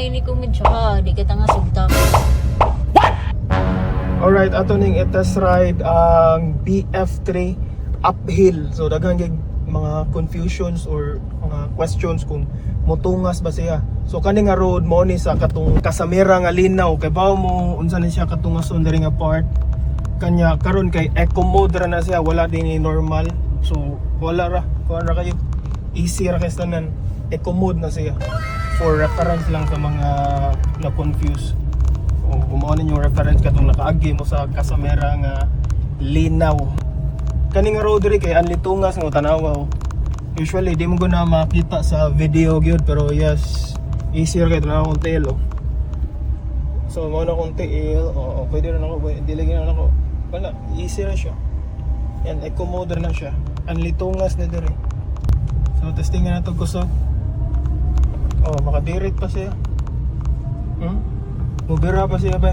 ini ko medya. Di ka nga sugtam. Alright, ato ning itas ride ang BF3 uphill. So daghang gig mga confusions or mga questions kung motungas ba siya. So kani nga road mo ni sa katong Casamera nga linaw kay bawo mo unsa ni siya katungason diri nga part. Kanya karon kay eco mode ra na siya, wala din ni normal. So wala ra, kuha ra kayo. Easy ra kay tanan. Eco mode na siya. For reference lang sa mga na confuse. So kumuha ninyo reference katong nakaagi mo sa Casamera nga linaw. Kani nga road diri kay anli tungas nga tanawa. Usually di mo guna makita sa video gyud pero yes, easier kay tanaw kung tail oh. So mo na kung tail, pwede rin ako, dilagyan na ako. Wala, easy na siya. Yan, eco mode na siya. Anli tungas na diri. So testingan nato kusog. Makadirit pa siya. Mubira pa siya ba?